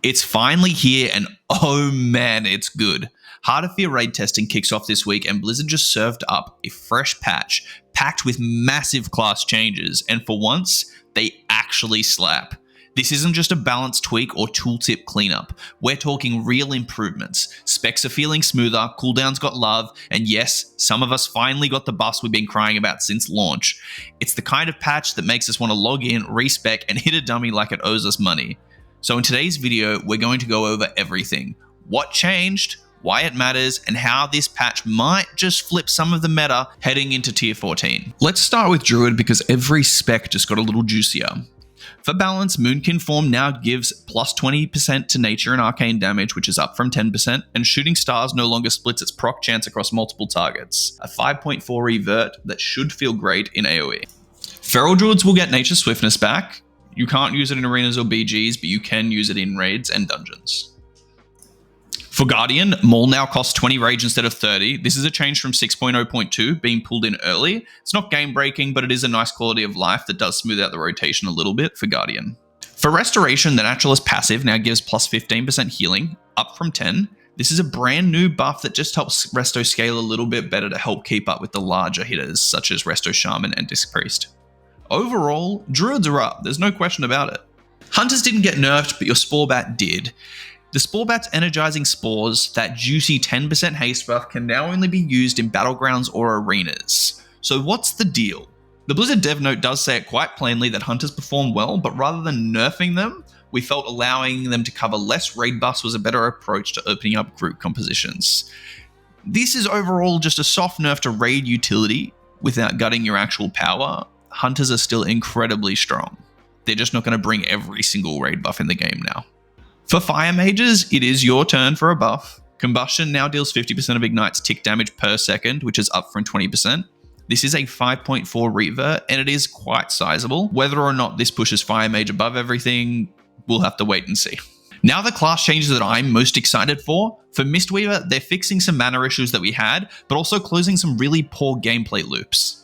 It's finally here, and oh man, it's good. Hard of Fear raid testing kicks off this week, and Blizzard just served up a fresh patch packed with massive class changes, and for once, they actually slap. This isn't just a balance tweak or tooltip cleanup. We're talking real improvements. Specs are feeling smoother, cooldowns got love, and yes, some of us finally got the buffs we've been crying about since launch. It's the kind of patch that makes us want to log in, respec, and hit a dummy like it owes us money. So in today's video, we're going to go over everything. What changed, why it matters, and how this patch might just flip some of the meta heading into tier 14. Let's start with Druid because every spec just got a little juicier. For balance, Moonkin form now gives plus 20% to nature and arcane damage, which is up from 10%, and Shooting Stars no longer splits its proc chance across multiple targets. A 5.4 revert that should feel great in AoE. Feral Druids will get nature swiftness back. You can't use it in arenas or BGs, but you can use it in raids and dungeons. For Guardian, Maul now costs 20 rage instead of 30. This is a change from 6.0.2 being pulled in early. It's not game breaking, but it is a nice quality of life that does smooth out the rotation a little bit for Guardian. For Restoration, the Naturalist passive now gives plus 15% healing, up from 10. This is a brand new buff that just helps Resto scale a little bit better to help keep up with the larger hitters, such as Resto Shaman and Disc Priest. Overall, Druids are up, there's no question about it. Hunters didn't get nerfed, but your Spore Bat did. The Spore Bat's energizing spores, that juicy 10% haste buff, can now only be used in Battlegrounds or arenas. So what's the deal? The Blizzard dev note does say it quite plainly that Hunters perform well, but rather than nerfing them, we felt allowing them to cover less raid buffs was a better approach to opening up group compositions. This is overall just a soft nerf to raid utility without gutting your actual power. Hunters are still incredibly strong. They're just not going to bring every single raid buff in the game now. For Fire Mages, it is your turn for a buff. Combustion now deals 50% of Ignite's tick damage per second, which is up from 20%. This is a 5.4 revert, and it is quite sizable. Whether or not this pushes Fire Mage above everything, we'll have to wait and see. Now the class changes that I'm most excited for Mistweaver, they're fixing some mana issues that we had, but also closing some really poor gameplay loops.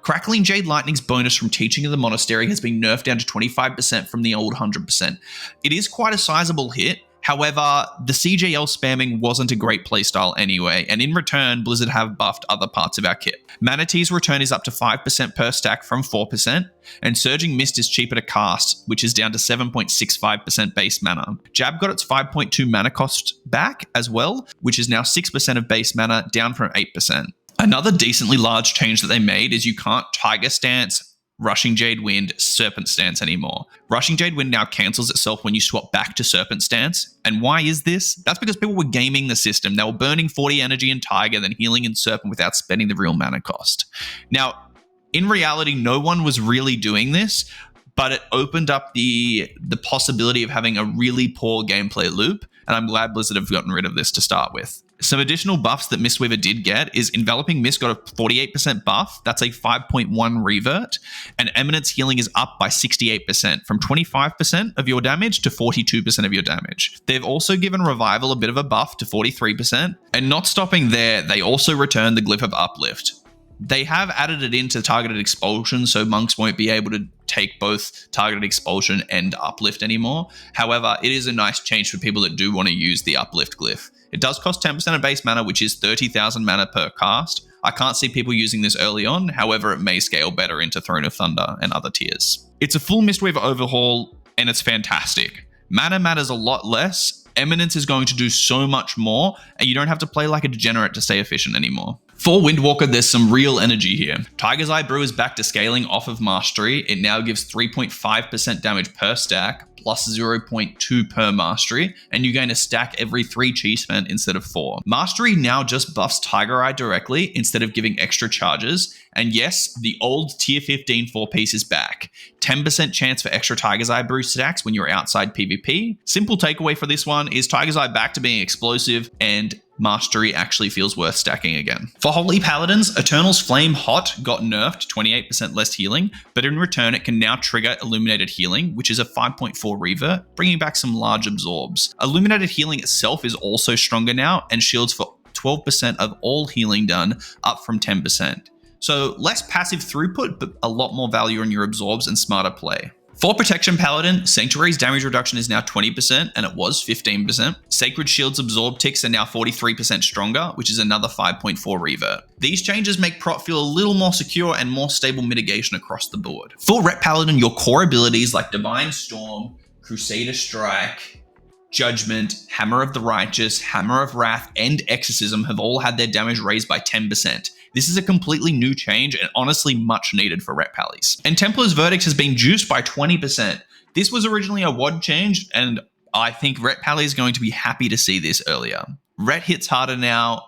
Crackling Jade Lightning's bonus from Teaching of the Monastery has been nerfed down to 25% from the old 100%. It is quite a sizable hit, however, the CJL spamming wasn't a great playstyle anyway, and in return, Blizzard have buffed other parts of our kit. Manatee's return is up to 5% per stack from 4%, and Surging Mist is cheaper to cast, which is down to 7.65% base mana. Jab got its 5.2 mana cost back as well, which is now 6% of base mana, down from 8%. Another decently large change that they made is you can't Tiger Stance, Rushing Jade Wind, Serpent Stance anymore. Rushing Jade Wind now cancels itself when you swap back to Serpent Stance. And why is this? That's because people were gaming the system. They were burning 40 energy in Tiger, then healing in Serpent without spending the real mana cost. Now, in reality, no one was really doing this, but it opened up the possibility of having a really poor gameplay loop. And I'm glad Blizzard have gotten rid of this to start with. Some additional buffs that Mistweaver did get is Enveloping Mist got a 48% buff. That's a 5.1 revert. And Eminence Healing is up by 68% from 25% of your damage to 42% of your damage. They've also given Revival a bit of a buff to 43%. And not stopping there, they also returned the Glyph of Uplift. They have added it into Targeted Expulsion, so monks won't be able to take both Targeted Expulsion and Uplift anymore. However, it is a nice change for people that do want to use the Uplift glyph. It does cost 10% of base mana, which is 30,000 mana per cast. I can't see people using this early on, however, it may scale better into Throne of Thunder and other tiers. It's a full Mistweaver overhaul, and it's fantastic. Mana matters a lot less, Eminence is going to do so much more, and you don't have to play like a degenerate to stay efficient anymore. For Windwalker, there's some real energy here. Tiger's Eye Brew is back to scaling off of Mastery. It now gives 3.5% damage per stack, plus 0.2 per Mastery, and you gain a stack every 3 chi spent instead of 4. Mastery now just buffs Tiger Eye directly instead of giving extra charges, and yes, the old tier 15 4-piece is back. 10% chance for extra Tiger's Eye Brew stacks when you're outside PvP. Simple takeaway for this one is Tiger's Eye back to being explosive, and Mastery actually feels worth stacking again. For Holy Paladins, Eternal's Flame Hot got nerfed, 28% less healing, but in return it can now trigger Illuminated Healing, which is a 5.4 revert, bringing back some large absorbs. Illuminated Healing itself is also stronger now and shields for 12% of all healing done, up from 10%. So less passive throughput, but a lot more value in your absorbs and smarter play. For Protection Paladin, Sanctuary's damage reduction is now 20% and it was 15%. Sacred Shield's absorb ticks are now 43% stronger, which is another 5.4 revert. These changes make Prot feel a little more secure and more stable mitigation across the board. For Ret Paladin, your core abilities like Divine Storm, Crusader Strike, Judgment, Hammer of the Righteous, Hammer of Wrath, and Exorcism have all had their damage raised by 10%. This is a completely new change and honestly much needed for Ret Pallies. And Templar's Verdict has been juiced by 20%. This was originally a WOD change, and I think Ret Pally is going to be happy to see this earlier. Ret hits harder now.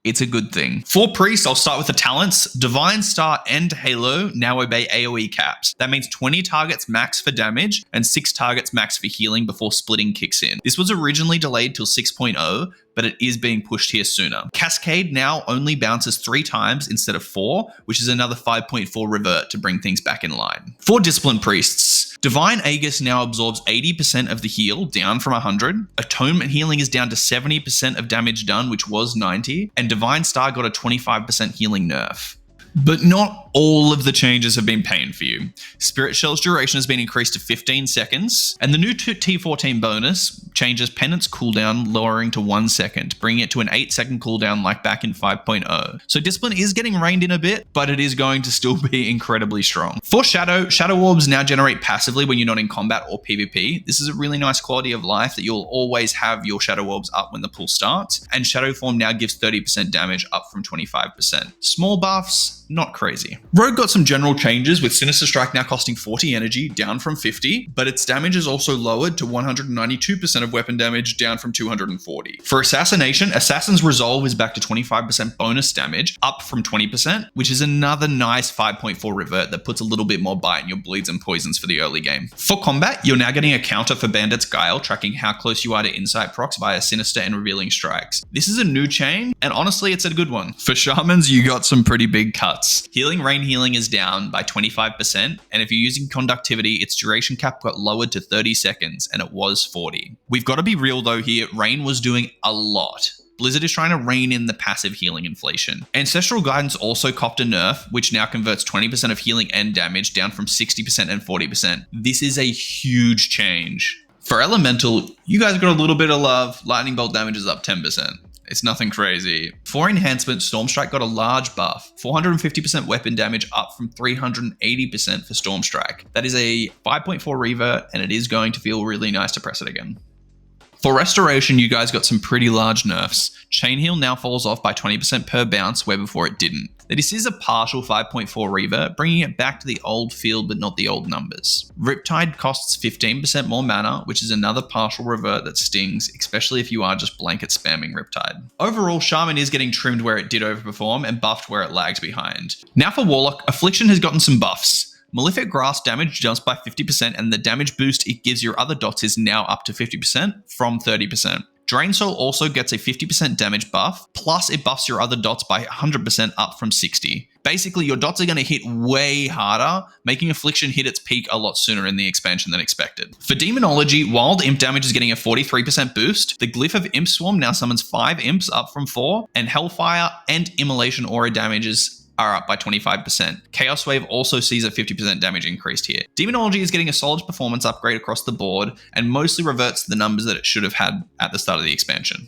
It's a good thing. For Priest, I'll start with the talents. Divine Star and Halo now obey AoE caps. That means 20 targets max for damage and 6 targets max for healing before splitting kicks in. This was originally delayed till 6.0, but it is being pushed here sooner. Cascade now only bounces 3 times instead of 4, which is another 5.4 revert to bring things back in line. For Discipline Priests, Divine Aegis now absorbs 80% of the heal, down from 100. Atonement healing is down to 70% of damage done, which was 90. And Divine Star got a 25% healing nerf. But not all of the changes have been pain for you. Spirit Shell's duration has been increased to 15 seconds, and the new T14 bonus changes Penance cooldown, lowering to 1 second, bringing it to an 8-second cooldown like back in 5.0. So Discipline is getting reined in a bit, but it is going to still be incredibly strong. For Shadow Orbs now generate passively when you're not in combat or PvP. This is a really nice quality of life that you'll always have your Shadow Orbs up when the pool starts, and Shadow Form now gives 30% damage up from 25%. Small buffs, not crazy. Rogue got some general changes, with Sinister Strike now costing 40 energy, down from 50, but its damage is also lowered to 192% of weapon damage, down from 240. For Assassination, Assassin's Resolve is back to 25% bonus damage, up from 20%, which is another nice 5.4 revert that puts a little bit more bite in your bleeds and poisons for the early game. For combat, you're now getting a counter for Bandit's Guile, tracking how close you are to insight procs via Sinister and Revealing Strikes. This is a new chain, and honestly, it's a good one. For Shamans, you got some pretty big cuts. Healing Rain healing is down by 25%, and if you're using Conductivity, its duration cap got lowered to 30 seconds, and it was 40. We've got to be real though here, Rain was doing a lot. Blizzard is trying to rein in the passive healing inflation. Ancestral Guidance also copped a nerf, which now converts 20% of healing and damage down from 60% and 40%. This is a huge change. For Elemental, you guys got a little bit of love. Lightning Bolt damage is up 10%. It's nothing crazy. For Enhancement, Stormstrike got a large buff. 450% weapon damage up from 380% for Stormstrike. That is a 5.4 revert, and it is going to feel really nice to press it again. For Restoration, you guys got some pretty large nerfs. Chain Heal now falls off by 20% per bounce, where before it didn't. This is a partial 5.4 revert, bringing it back to the old feel but not the old numbers. Riptide costs 15% more mana, which is another partial revert that stings, especially if you are just blanket spamming Riptide. Overall, Shaman is getting trimmed where it did overperform and buffed where it lagged behind. Now for Warlock, Affliction has gotten some buffs. Malefic Grasp damage jumps by 50%, and the damage boost it gives your other dots is now up to 50% from 30%. Drain Soul also gets a 50% damage buff, plus it buffs your other dots by 100% up from 60. Basically, your dots are going to hit way harder, making Affliction hit its peak a lot sooner in the expansion than expected. For Demonology, Wild Imp damage is getting a 43% boost. The Glyph of Imp Swarm now summons 5 imps up from 4, and Hellfire and Immolation Aura damages are up by 25%. Chaos Wave also sees a 50% damage increased here. Demonology is getting a solid performance upgrade across the board and mostly reverts to the numbers that it should have had at the start of the expansion.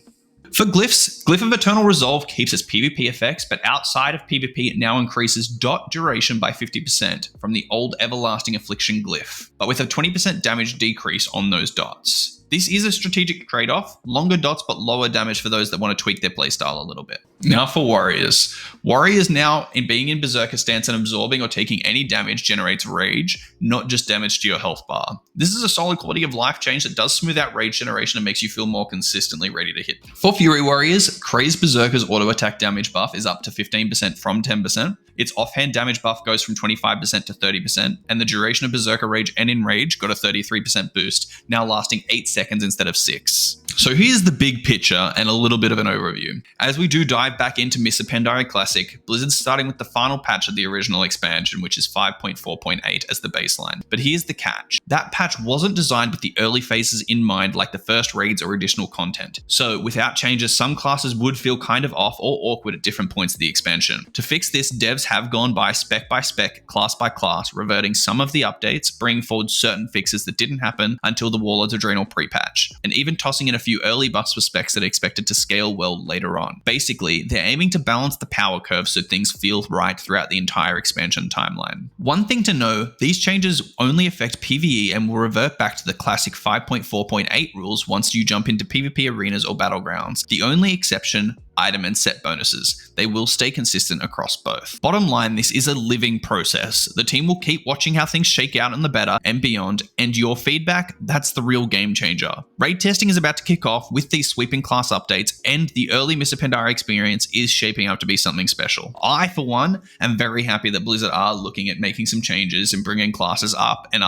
For Glyphs, Glyph of Eternal Resolve keeps its PvP effects, but outside of PvP it now increases dot duration by 50% from the old Everlasting Affliction Glyph, but with a 20% damage decrease on those dots. This is a strategic trade-off, longer dots but lower damage for those that want to tweak their playstyle a little bit. Now for Warriors. Warriors now, in being in Berserker stance and absorbing or taking any damage, generates rage, not just damage to your health bar. This is a solid quality of life change that does smooth out rage generation and makes you feel more consistently ready to hit. For Fury Warriors, Crazed Berserker's auto attack damage buff is up to 15% from 10%. Its offhand damage buff goes from 25% to 30%, and the duration of Berserker Rage and Enrage got a 33% boost, now lasting 8 seconds instead of 6. So here's the big picture and a little bit of an overview. As we do dive back into Mists of Pandaria Classic, Blizzard's starting with the final patch of the original expansion, which is 5.4.8 as the baseline. But here's the catch. That patch wasn't designed with the early phases in mind like the first raids or additional content. So without changes, some classes would feel kind of off or awkward at different points of the expansion. To fix this, devs have gone by spec, class by class, reverting some of the updates, bringing forward certain fixes that didn't happen until the Warlords Adrenal pre-patch, and even tossing in a few early buffs for specs that are expected to scale well later on. Basically, they're aiming to balance the power curve so things feel right throughout the entire expansion timeline. One thing to know, these changes only affect PvE and will revert back to the classic 5.4.8 rules once you jump into PvP arenas or battlegrounds. The only exception, item and set bonuses. They will stay consistent across both. Bottom line, this is a living process. The team will keep watching how things shake out in the beta and beyond, and your feedback, that's the real game changer. Raid testing is about to kick off with these sweeping class updates, and the early Mists of Pandaria experience is shaping up to be something special. I, for one, am very happy that Blizzard are looking at making some changes and bringing classes up and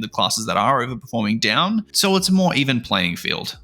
the classes that are overperforming down, so it's a more even playing field.